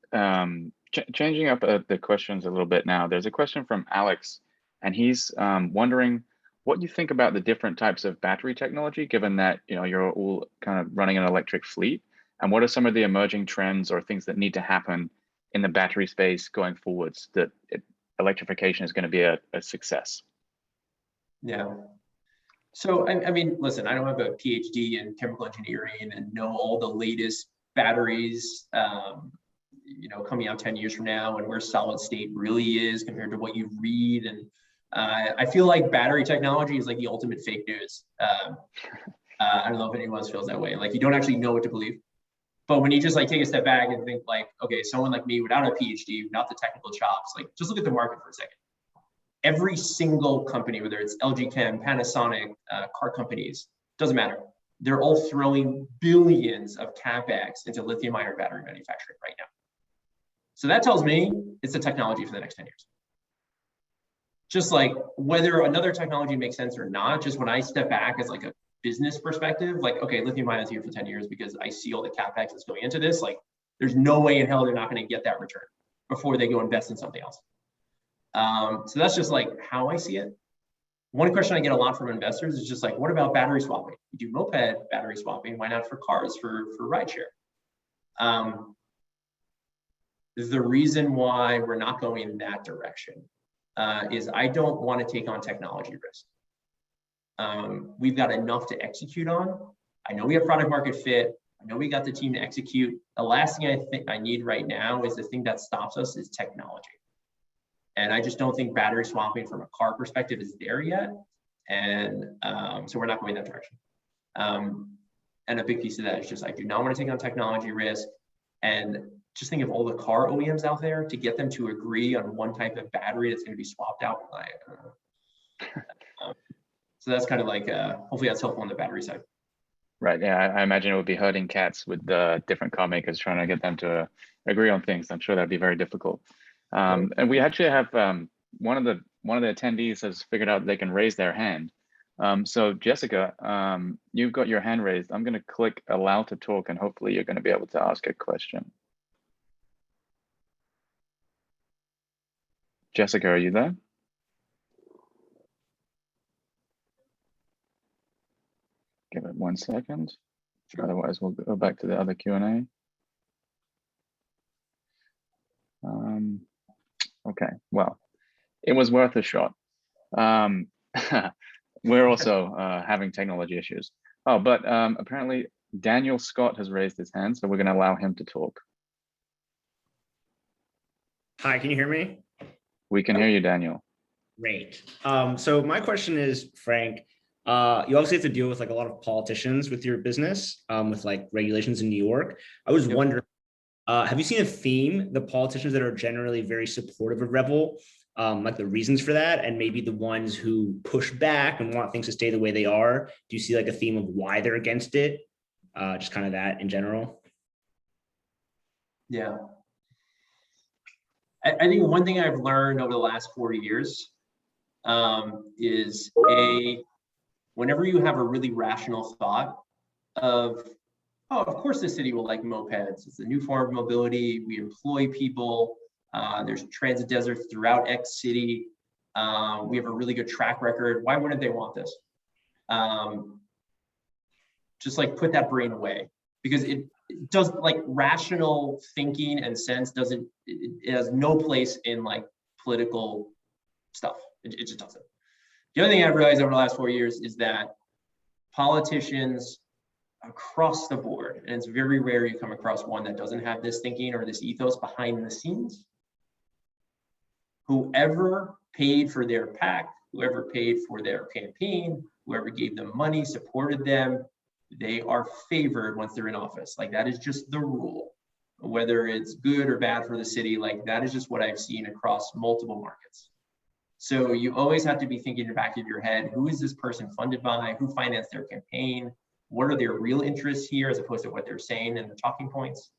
changing up the questions a little bit now, there's a question from Alex, and he's wondering what you think about the different types of battery technology, given that you're all kind of running an electric fleet, and what are some of the emerging trends or things that need to happen in the battery space going forwards that electrification is going to be a success? Yeah. So, I mean, listen, I don't have a PhD in chemical engineering and know all the latest batteries, coming out 10 years from now, and where solid state really is compared to what you read. And I feel like battery technology is like the ultimate fake news. I don't know if anyone else feels that way. Like, you don't actually know what to believe. But when you just like take a step back and think like, okay, someone like me without a PhD, without the technical chops, like, just look at the market for a second. Every single company, whether it's LG Chem, Panasonic, car companies, doesn't matter. They're all throwing billions of CapEx into lithium-ion battery manufacturing right now. So that tells me it's the technology for the next 10 years. Just like whether another technology makes sense or not, just when I step back as like a business perspective, like, okay, lithium-ion is here for 10 years because I see all the CapEx that's going into this. Like, there's no way in hell they're not going to get that return before they go invest in something else. So that's just like how I see it. One question I get a lot from investors is just like, what about battery swapping? You do moped battery swapping, why not for cars, for rideshare? The reason why we're not going in that direction is I don't want to take on technology risk. We've got enough to execute on. I know we have product market fit. I know we got the team to execute. The last thing I think I need right now is the thing that stops us is technology. And I just don't think battery swapping from a car perspective is there yet. And so we're not going that direction. And a big piece of that is just, I do not want to take on technology risk. And just think of all the car OEMs out there to get them to agree on one type of battery that's going to be swapped out. So that's kind of like, hopefully that's helpful on the battery side. Right, yeah, I imagine it would be herding cats with the different car makers trying to get them to agree on things. I'm sure that'd be very difficult. And we actually have one of the attendees has figured out they can raise their hand. So Jessica, you've got your hand raised. I'm going to click allow to talk, and hopefully you're going to be able to ask a question. Jessica, are you there? Give it 1 second. Sure. Otherwise, we'll go back to the other Q&A. Okay, well, it was worth a shot. We're also having technology issues. Oh, but apparently Daniel Scott has raised his hand, so we're going to allow him to talk. Hi, can you hear me? We can hear you, Daniel. Great. So my question is, Frank, you obviously have to deal with like a lot of politicians with your business, with like regulations in New York. I was wondering, have you seen a theme, the politicians that are generally very supportive of Revel, like the reasons for that, and maybe the ones who push back and want things to stay the way they are? Do you see like a theme of why they're against it? Just kind of that in general. Yeah. I think one thing I've learned over the last 4 years is whenever you have a really rational thought of, oh, of course the city will like mopeds. It's a new form of mobility. We employ people. There's transit deserts throughout X city. We have a really good track record. Why wouldn't they want this? Just like put that brain away, because it does, like, rational thinking and sense doesn't, it has no place in like political stuff. It just doesn't. The other thing I've realized over the last 4 years is that politicians across the board, and it's very rare you come across one that doesn't have this thinking or this ethos behind the scenes. Whoever paid for their PAC, whoever paid for their campaign, whoever gave them money, supported them, they are favored once they're in office. Like, that is just the rule. Whether it's good or bad for the city, like, that is just what I've seen across multiple markets. So you always have to be thinking in the back of your head, who is this person funded by? Who financed their campaign? What are their real interests here, as opposed to what they're saying in the talking points?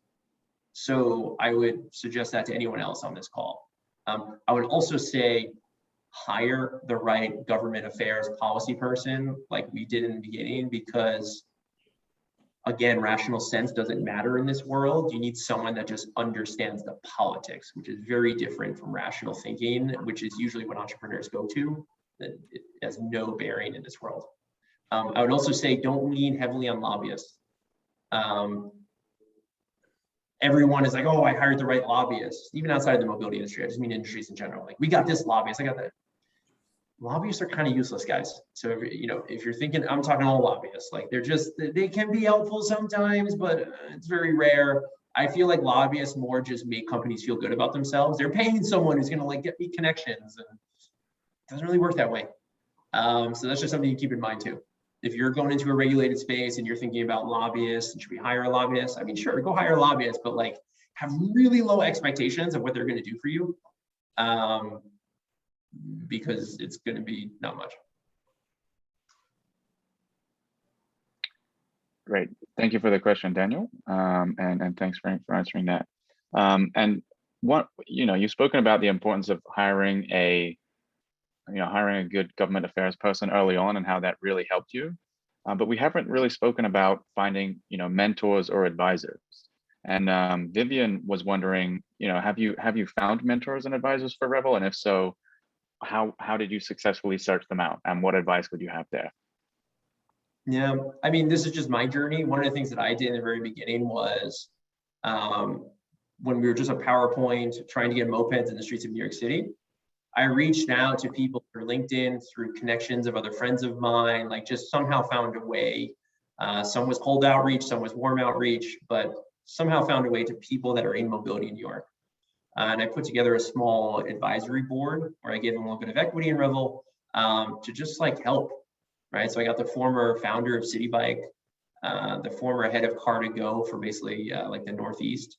So I would suggest that to anyone else on this call. I would also say, hire the right government affairs policy person like we did in the beginning, because again, rational sense doesn't matter in this world. You need someone that just understands the politics, which is very different from rational thinking, which is usually what entrepreneurs go to. That it has no bearing in this world. I would also say, don't lean heavily on lobbyists. Everyone is like, oh, I hired the right lobbyist. Even outside of the mobility industry, I just mean industries in general. Like, we got this lobbyist, I got that. Lobbyists are kind of useless, guys. So, if you're thinking, I'm talking all lobbyists, like, they can be helpful sometimes, but it's very rare. I feel like lobbyists more just make companies feel good about themselves. They're paying someone who's gonna like get me connections, and it doesn't really work that way. So that's just something you keep in mind too. If you're going into a regulated space and you're thinking about lobbyists and should we hire a lobbyist? I mean, sure, go hire a lobbyist, but like, have really low expectations of what they're going to do for you. Because it's going to be not much. Great. Thank you for the question, Daniel. And thanks for answering that. And what, you've spoken about the importance of hiring a good government affairs person early on and how that really helped you. But we haven't really spoken about finding, mentors or advisors. And Vivian was wondering, have you found mentors and advisors for Revel? And if so, how did you successfully search them out? And what advice would you have there? Yeah, I mean, this is just my journey. One of the things that I did in the very beginning was, when we were just a PowerPoint trying to get mopeds in the streets of New York City, I reached out to people through LinkedIn, through connections of other friends of mine, like, just somehow found a way. Some was cold outreach, some was warm outreach, but somehow found a way to people that are in mobility in New York. And I put together a small advisory board where I gave them a little bit of equity in Revel, to just like help, right? So I got the former founder of City Bike, the former head of Car2Go for basically like the Northeast.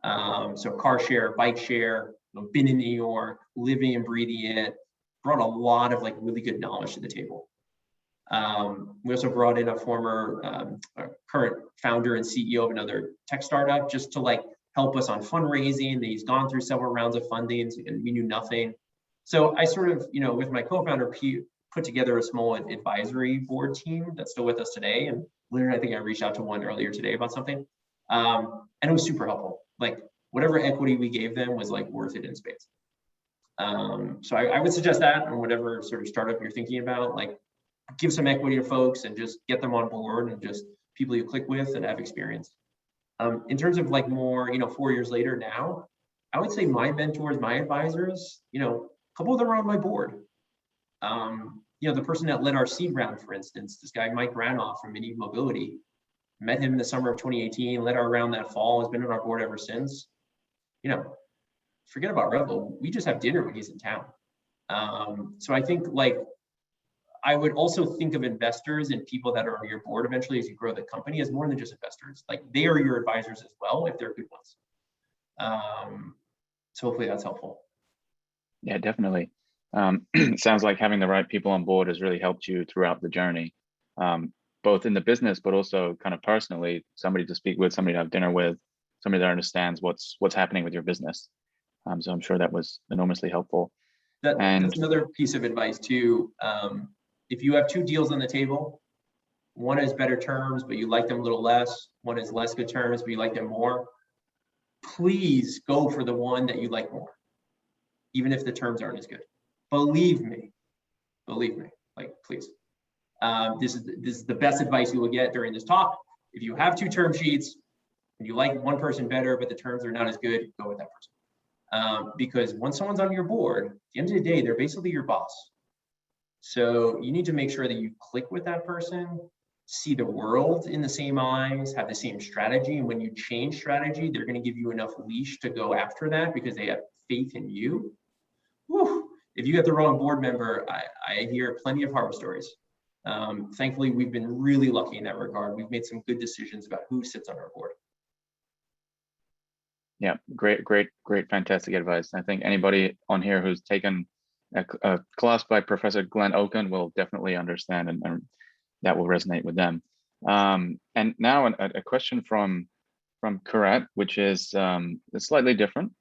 So car share, bike share, been in New York, living and breathing it, brought a lot of like really good knowledge to the table. We also brought in a former current founder and CEO of another tech startup just to like help us on fundraising. He's gone through several rounds of funding and we knew nothing. So I sort of, with my co-founder, put together a small advisory board team that's still with us today. And literally, I think I reached out to one earlier today about something. And it was super helpful. Like whatever equity we gave them was like worth it in spades. So I would suggest that on whatever sort of startup you're thinking about, like give some equity to folks and just get them on board and just people you click with and have experience. In terms of like more, 4 years later now, I would say my mentors, my advisors, a couple of them are on my board. The person that led our seed round, for instance, this guy, Mike Ranoff from Mini Mobility, met him in the summer of 2018, led our round that fall, has been on our board ever since. Forget about Revel. We just have dinner when he's in town. So I think like, I would also think of investors and people that are on your board eventually as you grow the company as more than just investors. Like they are your advisors as well, if they're good ones. So hopefully that's helpful. Yeah, definitely. It sounds like having the right people on board has really helped you throughout the journey, both in the business, but also kind of personally, somebody to speak with, somebody to have dinner with, somebody that understands what's happening with your business. So I'm sure that was enormously helpful. That's another piece of advice too. If you have two deals on the table, one has better terms, but you like them a little less. One has less good terms, but you like them more. Please go for the one that you like more, even if the terms aren't as good. Believe me, like please. This is the best advice you will get during this talk. If you have two term sheets and you like one person better, but the terms are not as good, go with that person. Because once someone's on your board, at the end of the day, they're basically your boss. So you need to make sure that you click with that person, see the world in the same eyes, have the same strategy. And when you change strategy, they're going to give you enough leash to go after that because they have faith in you. Whew. If you get the wrong board member, I hear plenty of horror stories. Thankfully, we've been really lucky in that regard. We've made some good decisions about who sits on our board. Yeah, great, fantastic advice. I think anybody on here who's taken a class by Professor Glenn Oken will definitely understand, and that will resonate with them. And now a question from Karat, which is slightly different.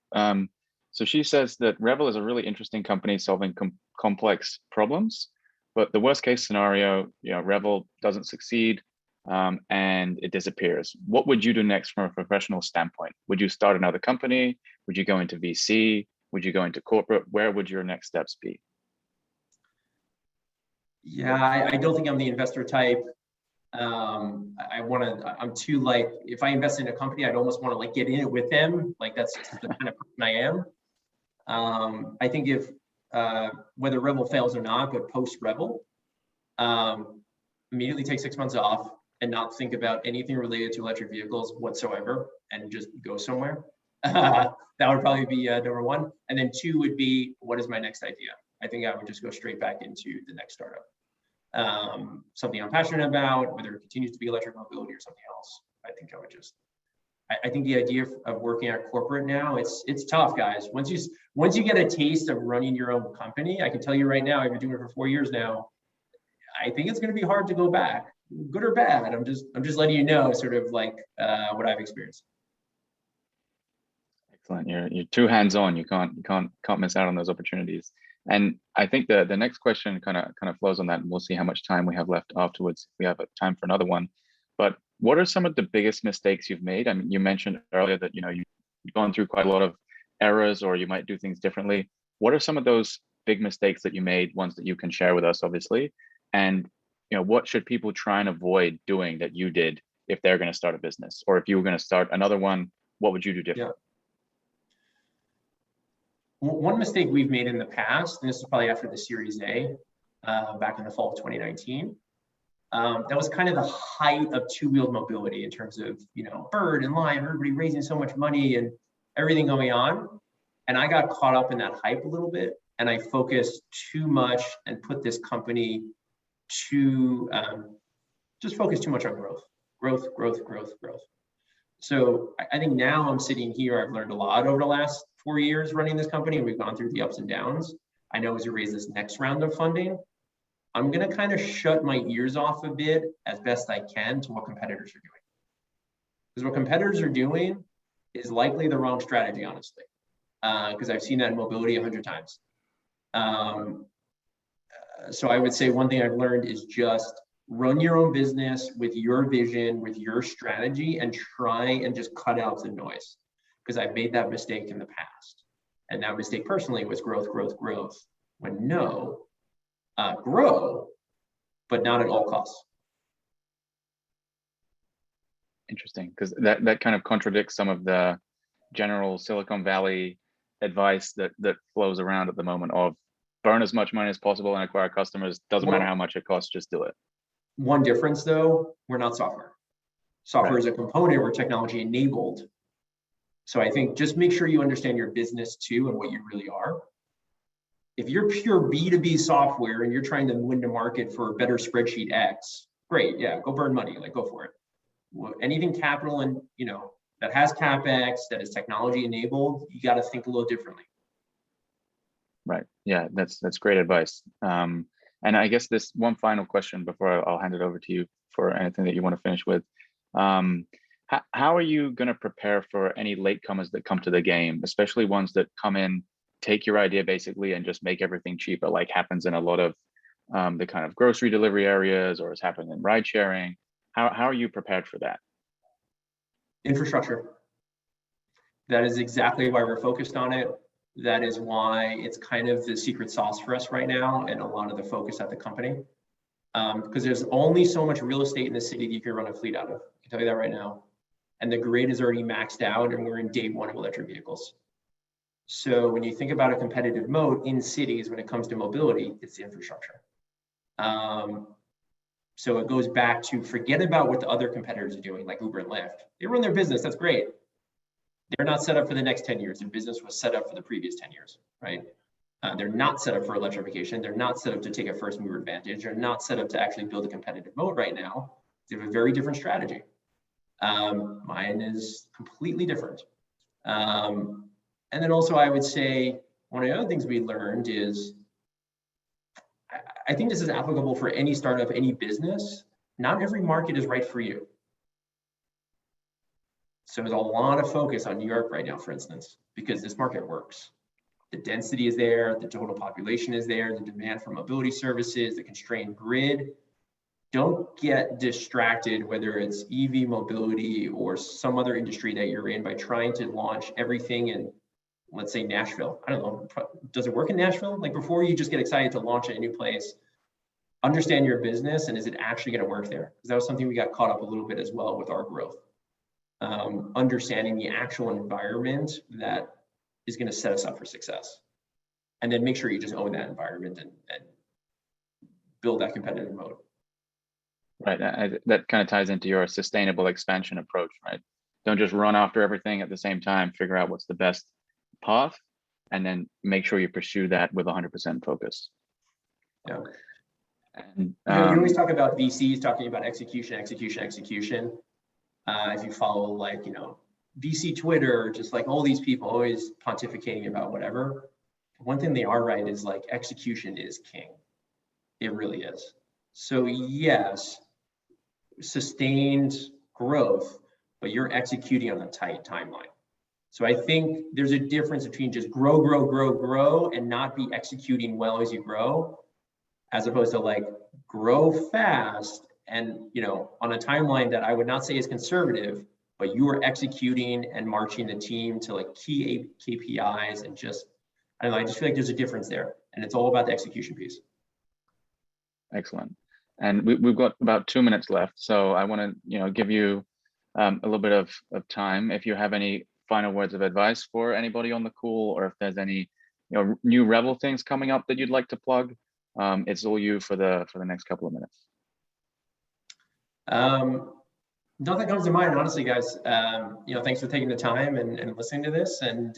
So she says that Revel is a really interesting company solving complex problems, but the worst case scenario, Revel doesn't succeed and it disappears. What would you do next from a professional standpoint? Would you start another company? Would you go into VC? Would you go into corporate? Where would your next steps be? Yeah, I don't think I'm the investor type. I'm too like, if I invest in a company, I'd almost want to like get in it with them. Like that's just the kind of person I am. I think if whether Revel fails or not, but post Revel, immediately take 6 months off and not think about anything related to electric vehicles whatsoever and just go somewhere. That would probably be number one. And then two would be, what is my next idea? I think I would just go straight back into the next startup. Something I'm passionate about, whether it continues to be electric mobility or something else. I think I would just, I think the idea of working at corporate now, it's tough, guys. Once you get a taste of running your own company, I can tell you right now, I've been doing it for 4 years now. I think it's going to be hard to go back, good or bad. I'm just letting you know, sort of like what I've experienced. Excellent. You're too hands-on. You can't miss out on those opportunities. And I think the next question kind of flows on that, and we'll see how much time we have left afterwards. If we have time for another one. But what are some of the biggest mistakes you've made? I mean, you mentioned earlier that you've gone through quite a lot of errors, or you might do things differently. What are some of those big mistakes that you made, ones that you can share with us, obviously? And what should people try and avoid doing that you did if they're going to start a business, or if you were going to start another one? What would you do different? Yeah. One mistake we've made in the past, and this is probably after the Series A, back in the fall of 2019, that was kind of the height of two-wheeled mobility in terms of, Bird and Lime, everybody raising so much money and everything going on. And I got caught up in that hype a little bit, and I focused too much and put this company just focused too much on growth. So I think now I'm sitting here, I've learned a lot over the last 4 years running this company, and we've gone through the ups and downs. I know as we raise this next round of funding, I'm going to kind of shut my ears off a bit as best I can to what competitors are doing. Because what competitors are doing is likely the wrong strategy, honestly, because I've seen that in mobility 100 times. So I would say one thing I've learned is just run your own business with your vision, with your strategy, and try and just cut out the noise. Because I've made that mistake in the past. And that mistake personally was growth, growth, growth. When no, grow, but not at all costs. Interesting, because that kind of contradicts some of the general Silicon Valley advice that flows around at the moment of burn as much money as possible and acquire customers. Doesn't matter how much it costs, just do it. One difference though, we're not software. Software Right. is a component, we're technology enabled. So I think just make sure you understand your business too and what you really are. If you're pure B2B software and you're trying to win the market for a better spreadsheet X, great, yeah, go burn money, like go for it. Anything capital and that has CapEx, that is technology enabled, you got to think a little differently. Right. Yeah, that's great advice. And I guess this one final question before I'll hand it over to you for anything that you want to finish with. How are you going to prepare for any latecomers that come to the game, especially ones that come in, take your idea basically and just make everything cheaper, like happens in a lot of the kind of grocery delivery areas, or has happened in ride sharing? How are you prepared for that? Infrastructure. That is exactly why we're focused on it. That is why it's kind of the secret sauce for us right now and a lot of the focus at the company. Because there's only so much real estate in the city that you can run a fleet out of. I can tell you that right now. And the grid is already maxed out and we're in day one of electric vehicles. So when you think about a competitive moat in cities, when it comes to mobility, it's the infrastructure. So it goes back to forget about what the other competitors are doing, like Uber and Lyft. They run their business, that's great. They're not set up for the next 10 years. Their business was set up for the previous 10 years, right? They're not set up for electrification. They're not set up to take a first mover advantage. They're not set up to actually build a competitive moat right now. They have a very different strategy. Mine is completely different. And then also I would say, one of the other things we learned is, I think this is applicable for any startup, any business. Not every market is right for you. So there's a lot of focus on New York right now, for instance, because this market works. The density is there, the total population is there, the demand for mobility services, the constrained grid. Don't get distracted, whether it's EV mobility or some other industry that you're in, by trying to launch everything in, let's say, Nashville. I don't know, does it work in Nashville? Like, before you just get excited to launch at a new place, understand your business and is it actually going to work there? Because that was something we got caught up a little bit as well with our growth. Understanding the actual environment that is going to set us up for success. And then make sure you just own that environment and build that competitive moat. Right, that kind of ties into your sustainable expansion approach, right? Don't just run after everything at the same time, figure out what's the best path, and then make sure you pursue that with 100% focus. Yeah. And, you always talk about VCs talking about execution. If you follow VC Twitter, just like all these people always pontificating about whatever, one thing they are right is like execution is king. It really is. So yes, sustained growth, but you're executing on a tight timeline. So I think there's a difference between just grow, and not be executing well as you grow, as opposed to like grow fast and on a timeline that I would not say is conservative, but you are executing and marching the team to like key KPIs and just, I don't know, I just feel like there's a difference there, and it's all about the execution piece. Excellent. And we've got about 2 minutes left, so I want to give you a little bit of time. If you have any final words of advice for anybody on the call, or if there's any new Revel things coming up that you'd like to plug, it's all you for the next couple of minutes. Nothing comes to mind, honestly, guys. Thanks for taking the time and listening to this. And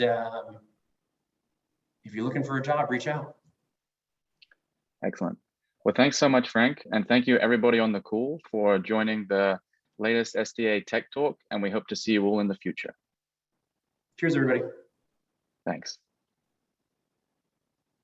if you're looking for a job, reach out. Excellent. Well, thanks so much, Frank. And thank you everybody on the call for joining the latest STA Tech Talk. And we hope to see you all in the future. Cheers, everybody. Thanks.